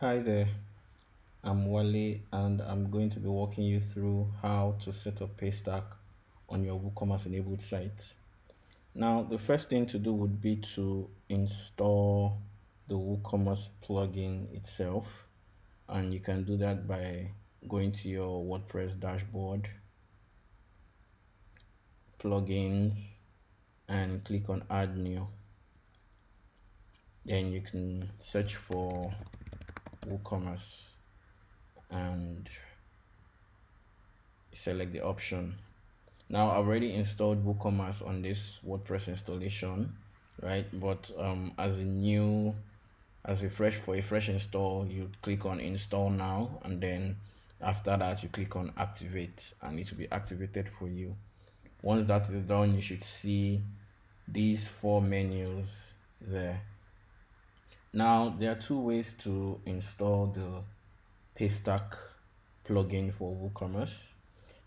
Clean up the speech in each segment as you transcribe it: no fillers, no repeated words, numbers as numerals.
Hi there, I'm Wale and I'm going to be walking you through how to set up Paystack on your WooCommerce enabled site. Now, the first thing to do would be to install the WooCommerce plugin itself, and you can do that by going to your WordPress dashboard, plugins, and click on add new. Then you can search for WooCommerce and select the option. Now I've already installed WooCommerce on this WordPress installation, right? But as a fresh install, you click on install now, and then after that you click on activate, and it will be activated for you. Once that is done, you should see these four menus there. Now there are two ways to install the Paystack plugin for WooCommerce.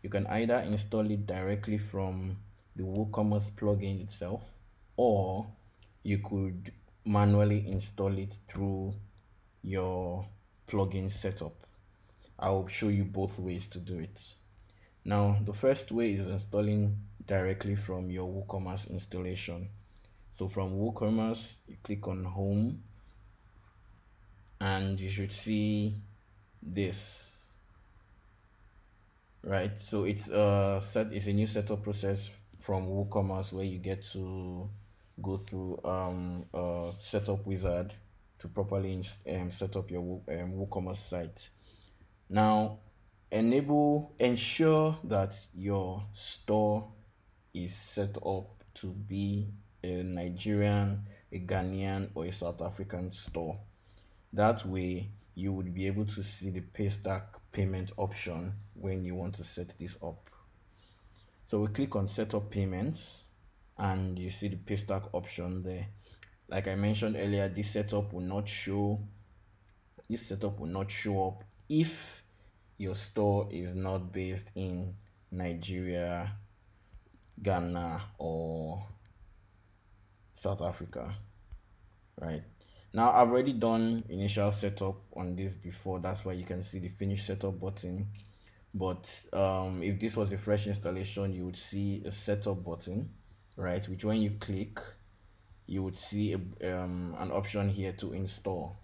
You can either install it directly from the WooCommerce plugin itself, or you could manually install it through your plugin setup. I'll show you both ways to do it. Now, the first way is installing directly from your WooCommerce installation. So from WooCommerce, you click on Home, and you should see this, right? So it's a new setup process from WooCommerce where you get to go through a setup wizard to properly set up your WooCommerce site. Now, ensure that your store is set up to be a Nigerian, a Ghanaian, or a South African store. That way, you would be able to see the Paystack payment option when you want to set this up. So we click on Setup Payments, and you see the Paystack option there. Like I mentioned earlier, this setup will not show up if your store is not based in Nigeria, Ghana, or South Africa, right? Now I've already done initial setup on this before, that's why you can see the finish setup button. But if this was a fresh installation, you would see a setup button, right, which when you click, you would see an option here to install,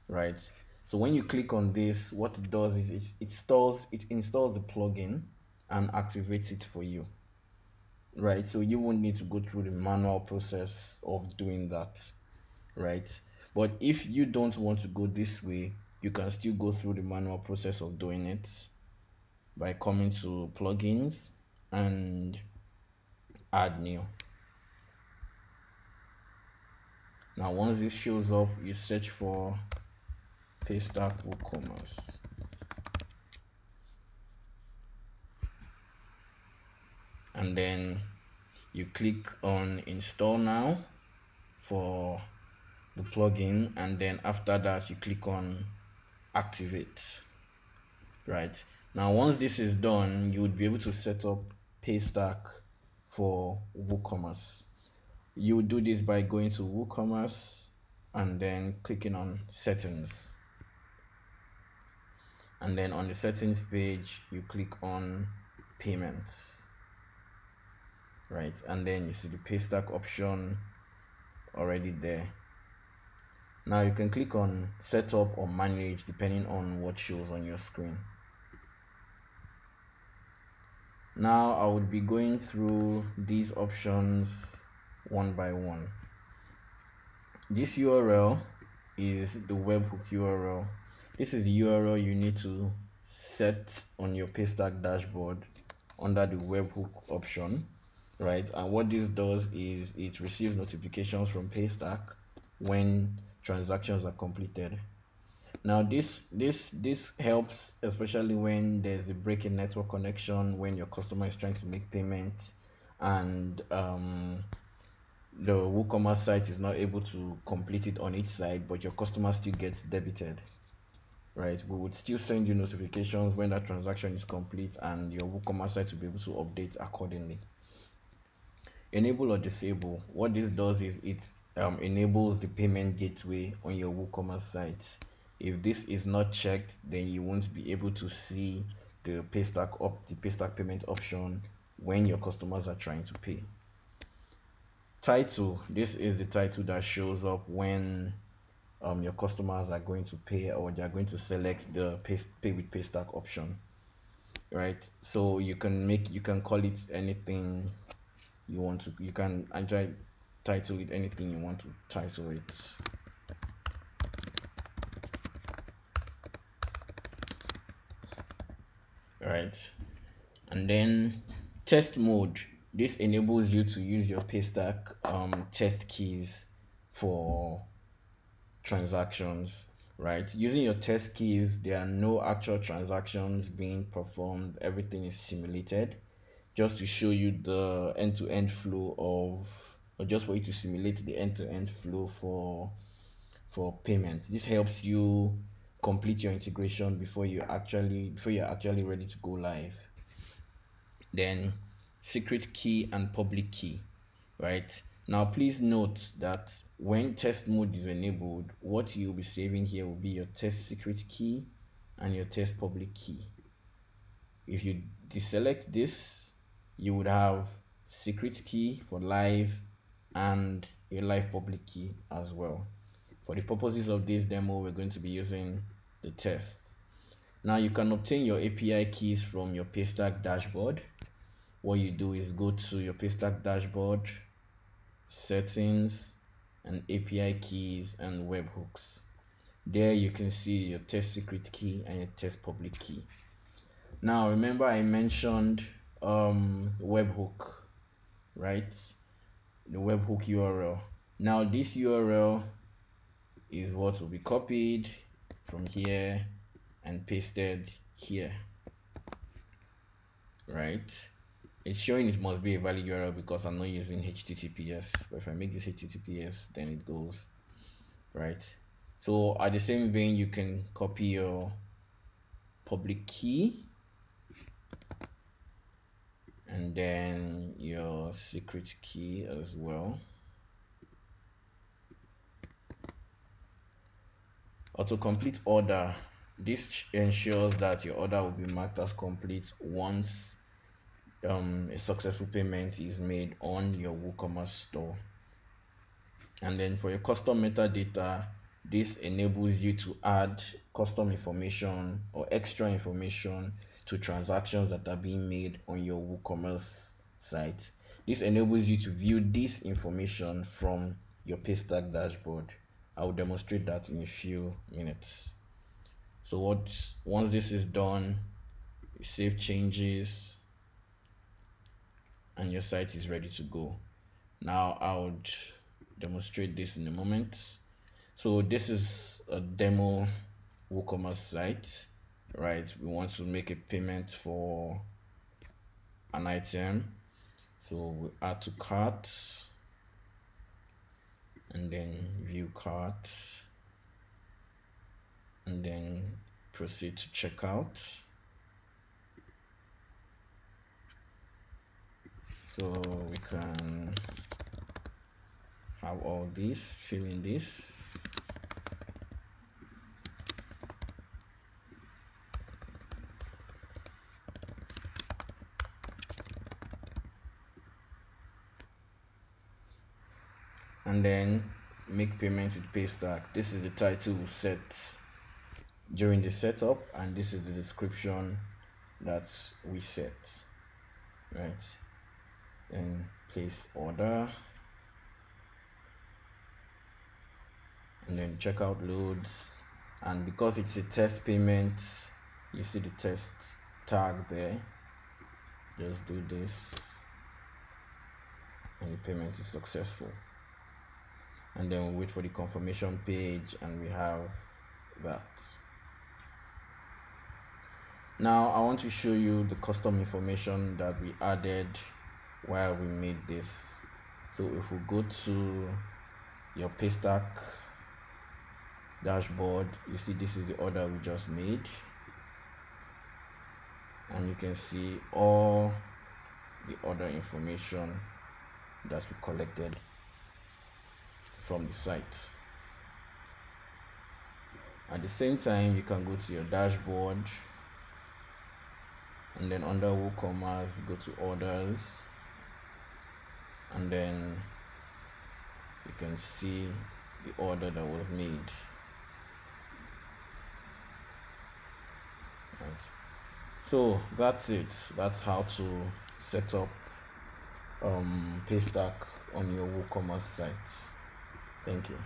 right? So when you click on this, what it does is it installs the plugin and activates it for you, right? So you won't need to go through the manual process of doing that, right? But if you don't want to go this way, you can still go through the manual process of doing it by coming to plugins and add new. Now once this shows up, you search for Paystack WooCommerce, and then you click on install now for the plugin, and then after that you click on activate, right? Now once this is done, you would be able to set up Paystack for WooCommerce. You would do this by going to WooCommerce and then clicking on settings, and then on the settings page you click on payments, right? And then you see the Paystack option already there. Now you can click on setup or manage depending on what shows on your screen. Now I would be going through these options one by one. This URL is the webhook URL. This is the URL you need to set on your Paystack dashboard under the webhook option, right? And what this does is it receives notifications from Paystack when transactions are completed. Now this helps especially when there's a break in network connection, when your customer is trying to make payment and the WooCommerce site is not able to complete it on its side, but your customer still gets debited, right? We would still send you notifications when that transaction is complete, and your WooCommerce site will be able to update accordingly. Enable or disable. What this does is it enables the payment gateway on your WooCommerce site. If this is not checked, then you won't be able to see the Paystack payment option when your customers are trying to pay. Title, this is the title that shows up when your customers are going to pay, or they are going to select the pay with Paystack option, right? So you can call it anything you want to. You can actually title it anything you want to title it. Right, and then test mode. This enables you to use your Paystack test keys for transactions, right? Using your test keys, there are no actual transactions being performed. Everything is simulated just to show you the end-to-end flow of, or just for you to simulate the end-to-end flow for payments. This helps you complete your integration before you're actually ready to go live. Then secret key and public key, right? Now please note that when test mode is enabled, what you'll be saving here will be your test secret key and your test public key. If you deselect this, you would have secret key for live and your live public key as well. For the purposes of this demo, we're going to be using the test. Now you can obtain your API keys from your Paystack dashboard. What you do is go to your Paystack dashboard, settings, and API keys and webhooks. There you can see your test secret key and your test public key. Now remember I mentioned webhook, right? The webhook URL. Now this URL is what will be copied from here and pasted here, right? It's showing it must be a valid URL because I'm not using HTTPS, but if I make this HTTPS, then it goes, right? So at the same vein, you can copy your public key and then your secret key as well. Autocomplete order. This ensures that your order will be marked as complete once a successful payment is made on your WooCommerce store. And then for your custom metadata, this enables you to add custom information or extra information to transactions that are being made on your WooCommerce site. This enables you to view this information from your Paystack dashboard. I will demonstrate that in a few minutes. So once this is done, you save changes and your site is ready to go. Now I would demonstrate this in a moment. So this is a demo WooCommerce site, right? We want to make a payment for an item. So we add to cart and then view cart and then proceed to checkout. So we can have all this, fill in this. And then make payment with Paystack. This is the title we set during the setup, and this is the description that we set, right? And place order, and then checkout loads. And because it's a test payment, you see the test tag there. Just do this and the payment is successful. And then we wait for the confirmation page and we have that. Now I want to show you the custom information that we added while we made this. So if we go to your Paystack dashboard, you see this is the order we just made, and you can see all the order information that we collected from the site. At the same time, you can go to your dashboard, and then under WooCommerce, go to orders, and then you can see the order that was made. Right. So that's it. That's how to set up Paystack on your WooCommerce site. Thank you.